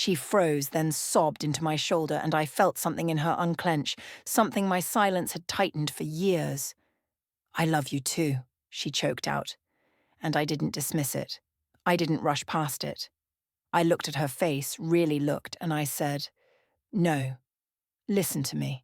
She froze, then sobbed into my shoulder, and I felt something in her unclench, something my silence had tightened for years. "I love you too," she choked out, and I didn't dismiss it. I didn't rush past it. I looked at her face, really looked, and I said, "No, listen to me.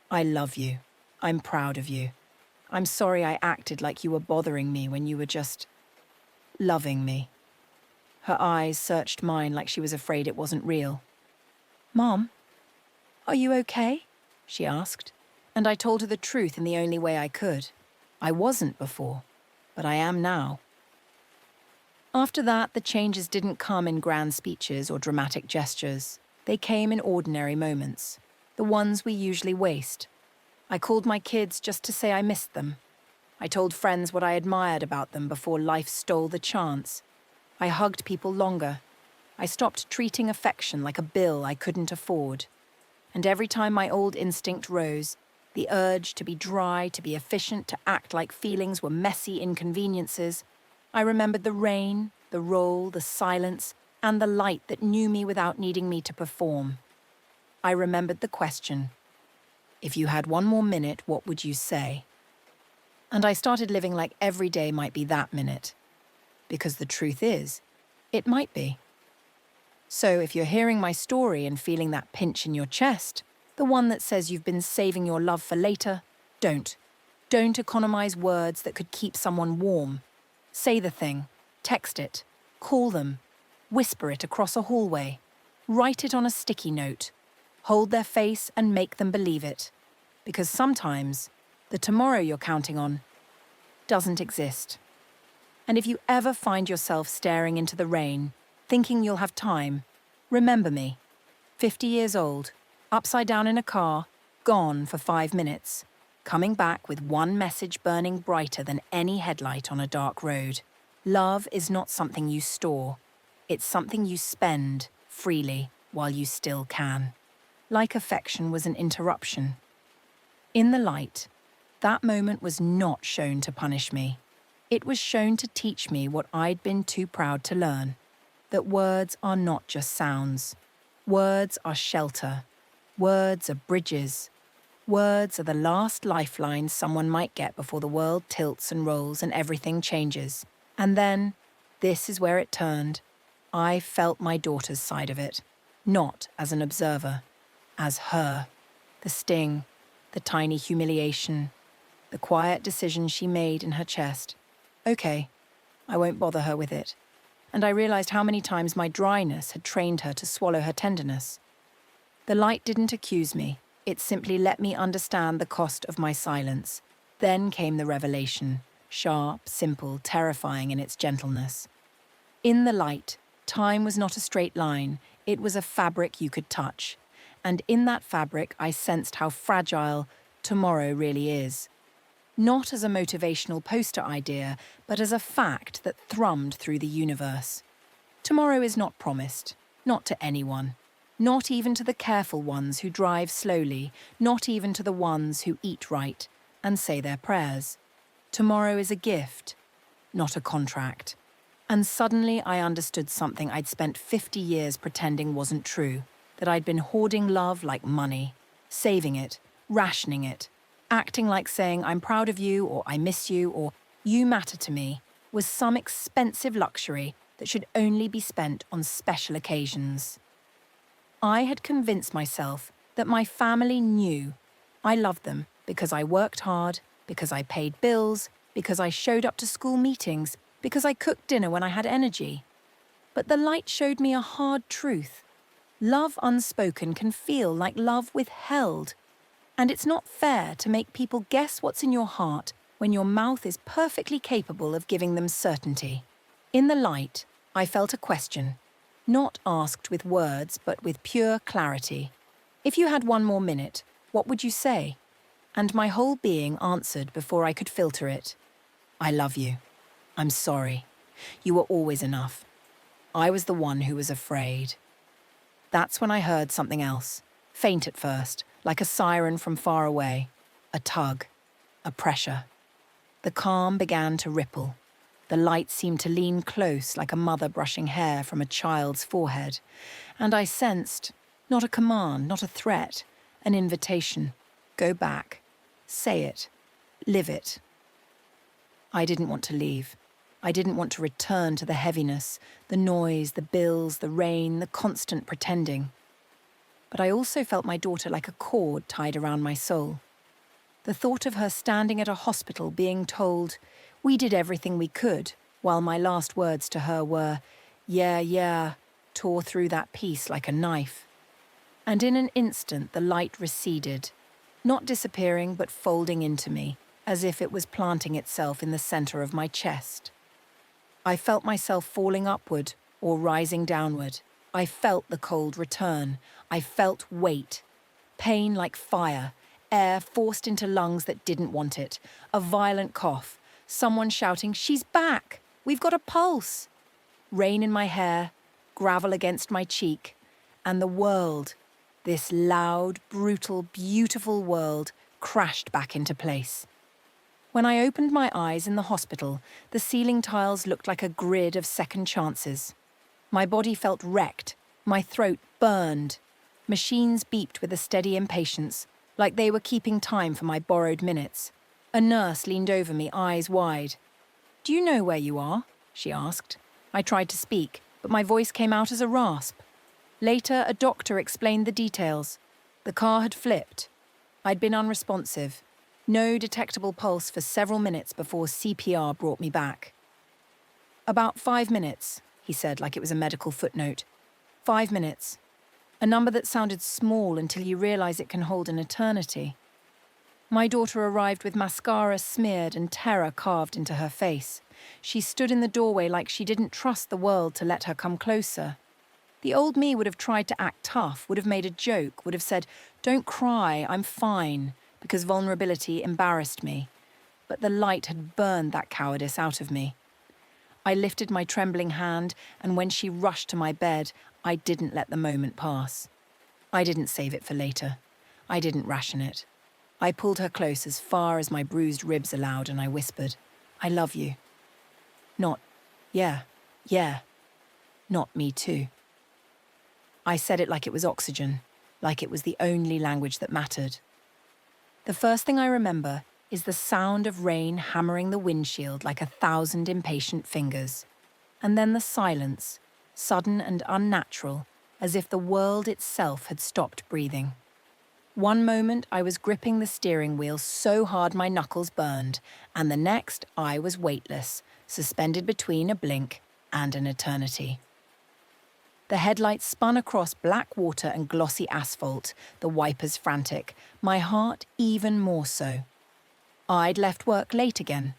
I love you. I'm proud of you. I'm sorry I acted like you were bothering me when you were just loving me." Her eyes searched mine like she was afraid it wasn't real. "Mom, are you okay?" she asked, and I told her the truth in the only way I could. I wasn't before, but I am now. After that, the changes didn't come in grand speeches or dramatic gestures. They came in ordinary moments, the ones we usually waste. I called my kids just to say I missed them. I told friends what I admired about them before life stole the chance. I hugged people longer. I stopped treating affection like a bill I couldn't afford. And every time my old instinct rose, the urge to be dry, to be efficient, to act like feelings were messy inconveniences, I remembered the rain, the roll, the silence, and the light that knew me without needing me to perform. I remembered the question, if you had one more minute, what would you say? And I started living like every day might be that minute. Because the truth is, it might be. So if you're hearing my story and feeling that pinch in your chest, the one that says you've been saving your love for later, don't. Don't economize words that could keep someone warm. Say the thing, text it, call them, whisper it across a hallway, write it on a sticky note, hold their face and make them believe it. Because sometimes, the tomorrow you're counting on doesn't exist. And if you ever find yourself staring into the rain, thinking you'll have time, remember me. 50 years old, upside down in a car, gone for 5 minutes, coming back with one message burning brighter than any headlight on a dark road. Love is not something you store. It's something you spend freely while you still can. Like affection was an interruption. In the light, that moment was not shown to punish me. It was shown to teach me what I'd been too proud to learn. That words are not just sounds. Words are shelter. Words are bridges. Words are the last lifeline someone might get before the world tilts and rolls and everything changes. And then, this is where it turned. I felt my daughter's side of it, not as an observer, as her. The sting, the tiny humiliation, the quiet decision she made in her chest. Okay, I won't bother her with it. And I realized how many times my dryness had trained her to swallow her tenderness. The light didn't accuse me. It simply let me understand the cost of my silence. Then came the revelation, sharp, simple, terrifying in its gentleness. In the light, time was not a straight line. It was a fabric you could touch. And in that fabric, I sensed how fragile tomorrow really is. Not as a motivational poster idea, but as a fact that thrummed through the universe. Tomorrow is not promised, not to anyone, not even to the careful ones who drive slowly, not even to the ones who eat right and say their prayers. Tomorrow is a gift, not a contract. And suddenly I understood something I'd spent 50 years pretending wasn't true, that I'd been hoarding love like money, saving it, rationing it, acting like saying I'm proud of you or I miss you or you matter to me was some expensive luxury that should only be spent on special occasions. I had convinced myself that my family knew I loved them because I worked hard, because I paid bills, because I showed up to school meetings, because I cooked dinner when I had energy. But the light showed me a hard truth. Love unspoken can feel like love withheld. And it's not fair to make people guess what's in your heart when your mouth is perfectly capable of giving them certainty. In the light, I felt a question, not asked with words but with pure clarity. If you had one more minute, what would you say? And my whole being answered before I could filter it. I love you. I'm sorry. You were always enough. I was the one who was afraid. That's when I heard something else, faint at first, like a siren from far away, a tug, a pressure. The calm began to ripple. The light seemed to lean close like a mother brushing hair from a child's forehead, and I sensed, not a command, not a threat, an invitation. Go back. Say it. Live it. I didn't want to leave. I didn't want to return to the heaviness, the noise, the bills, the rain, the constant pretending. But I also felt my daughter like a cord tied around my soul. The thought of her standing at a hospital being told, "We did everything we could," while my last words to her were, yeah, tore through that peace like a knife. And in an instant the light receded, not disappearing but folding into me, as if it was planting itself in the center of my chest. I felt myself falling upward or rising downward. I felt the cold return. I felt weight. Pain like fire. Air forced into lungs that didn't want it. A violent cough. Someone shouting, "She's back! We've got a pulse!" Rain in my hair, gravel against my cheek, and the world, this loud, brutal, beautiful world, crashed back into place. When I opened my eyes in the hospital, the ceiling tiles looked like a grid of second chances. My body felt wrecked, my throat burned. Machines beeped with a steady impatience, like they were keeping time for my borrowed minutes. A nurse leaned over me, eyes wide. "Do you know where you are?" she asked. I tried to speak, but my voice came out as a rasp. Later, a doctor explained the details. The car had flipped. I'd been unresponsive. No detectable pulse for several minutes before CPR brought me back. "About 5 minutes," he said like it was a medical footnote. 5 minutes. A number that sounded small until you realize it can hold an eternity. My daughter arrived with mascara smeared and terror carved into her face. She stood in the doorway like she didn't trust the world to let her come closer. The old me would have tried to act tough, would have made a joke, would have said, "Don't cry, I'm fine," because vulnerability embarrassed me. But the light had burned that cowardice out of me. I lifted my trembling hand, and when she rushed to my bed, I didn't let the moment pass. I didn't save it for later. I didn't ration it. I pulled her close as far as my bruised ribs allowed, and I whispered, "I love you." Not, yeah. Not me too. I said it like it was oxygen, like it was the only language that mattered. The first thing I remember is the sound of rain hammering the windshield like 1,000 impatient fingers. And then the silence, sudden and unnatural, as if the world itself had stopped breathing. One moment I was gripping the steering wheel so hard my knuckles burned, and the next I was weightless, suspended between a blink and an eternity. The headlights spun across black water and glossy asphalt, the wipers frantic, my heart even more so. I'd left work late again.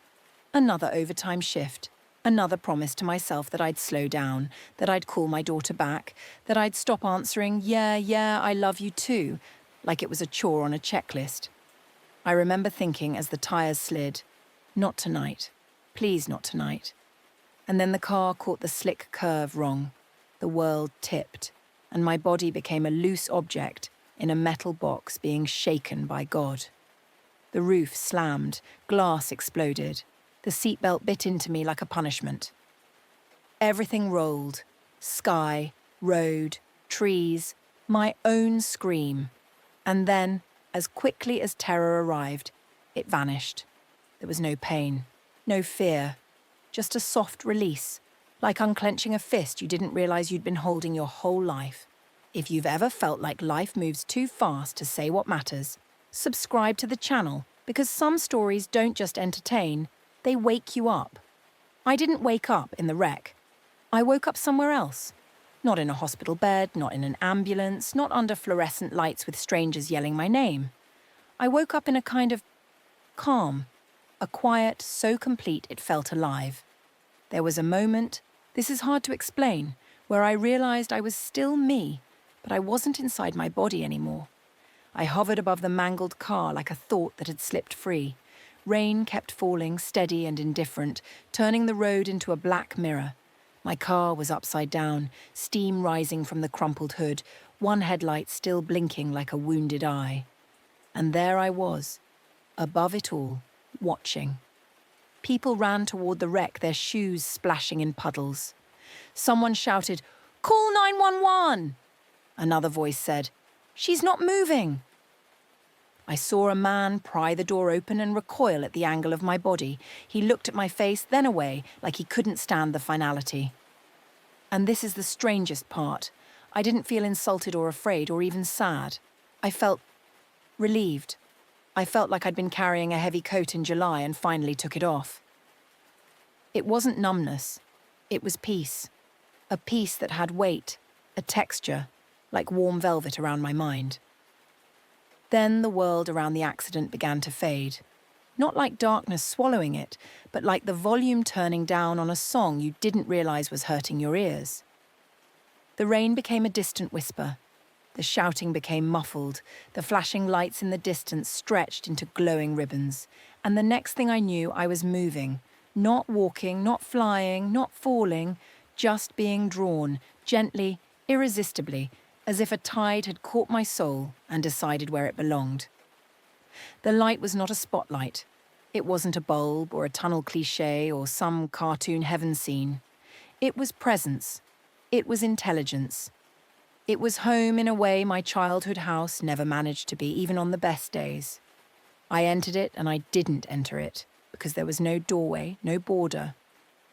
Another overtime shift. Another promise to myself that I'd slow down, that I'd call my daughter back, that I'd stop answering, yeah, I love you too, like it was a chore on a checklist. I remember thinking as the tires slid, not tonight, please not tonight. And then the car caught the slick curve wrong. The world tipped, and my body became a loose object in a metal box being shaken by God. The roof slammed, glass exploded. The seatbelt bit into me like a punishment. Everything rolled. Sky, road, trees, my own scream. And then, as quickly as terror arrived, it vanished. There was no pain, no fear, just a soft release, like unclenching a fist you didn't realize you'd been holding your whole life. If you've ever felt like life moves too fast to say what matters, subscribe to the channel, because some stories don't just entertain, they wake you up. I didn't wake up in the wreck. I woke up somewhere else. Not in a hospital bed, not in an ambulance, not under fluorescent lights with strangers yelling my name. I woke up in a kind of calm, a quiet so complete it felt alive. There was a moment, this is hard to explain, where I realized I was still me, but I wasn't inside my body anymore. I hovered above the mangled car like a thought that had slipped free. Rain kept falling, steady and indifferent, turning the road into a black mirror. My car was upside down, steam rising from the crumpled hood, one headlight still blinking like a wounded eye. And there I was, above it all, watching. People ran toward the wreck, their shoes splashing in puddles. Someone shouted, "Call 911!" Another voice said, "She's not moving." I saw a man pry the door open and recoil at the angle of my body. He looked at my face, then away, like he couldn't stand the finality. And this is the strangest part. I didn't feel insulted or afraid or even sad. I felt relieved. I felt like I'd been carrying a heavy coat in July and finally took it off. It wasn't numbness. It was peace. A peace that had weight, a texture, like warm velvet around my mind. Then the world around the accident began to fade. Not like darkness swallowing it, but like the volume turning down on a song you didn't realize was hurting your ears. The rain became a distant whisper. The shouting became muffled. The flashing lights in the distance stretched into glowing ribbons. And the next thing I knew, I was moving. Not walking, not flying, not falling, just being drawn, gently, irresistibly, as if a tide had caught my soul and decided where it belonged. The light was not a spotlight. It wasn't a bulb or a tunnel cliché or some cartoon heaven scene. It was presence. It was intelligence. It was home in a way my childhood house never managed to be, even on the best days. I entered it and I didn't enter it, because there was no doorway, no border.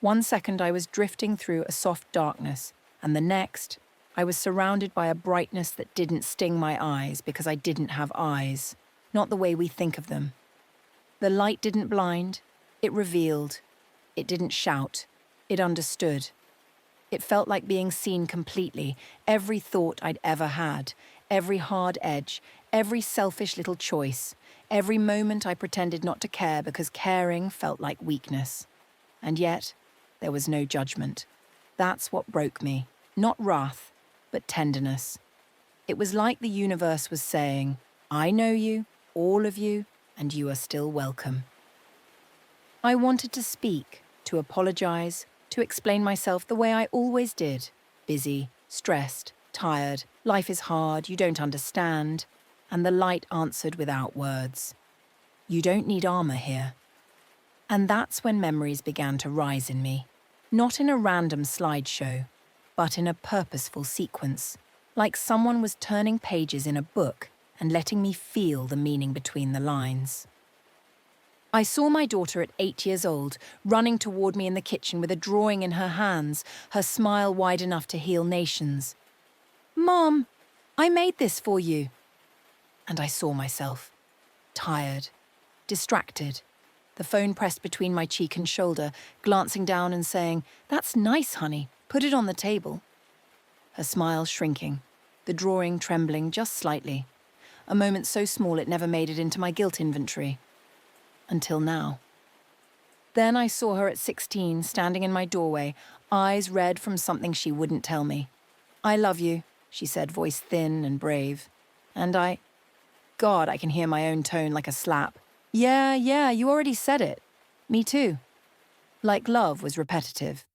1 second I was drifting through a soft darkness, and the next, I was surrounded by a brightness that didn't sting my eyes because I didn't have eyes, not the way we think of them. The light didn't blind, it revealed. It didn't shout, it understood. It felt like being seen completely, every thought I'd ever had, every hard edge, every selfish little choice, every moment I pretended not to care because caring felt like weakness. And yet, there was no judgment. That's what broke me, not wrath, but tenderness. It was like the universe was saying, I know you, all of you, and you are still welcome. I wanted to speak, to apologize, to explain myself the way I always did. Busy, stressed, tired, life is hard, you don't understand. And the light answered without words. You don't need armor here. And that's when memories began to rise in me. Not in a random slideshow, but in a purposeful sequence, like someone was turning pages in a book and letting me feel the meaning between the lines. I saw my daughter at 8 years old, running toward me in the kitchen with a drawing in her hands, her smile wide enough to heal nations. "Mom, I made this for you." And I saw myself, tired, distracted, the phone pressed between my cheek and shoulder, glancing down and saying, "That's nice, honey. Put it on the table." Her smile shrinking, the drawing trembling just slightly, a moment so small it never made it into my guilt inventory. Until now. Then I saw her at 16, standing in my doorway, eyes red from something she wouldn't tell me. "I love you," she said, voice thin and brave. And God, I can hear my own tone like a slap. Yeah, you already said it. Me too." Like love was repetitive.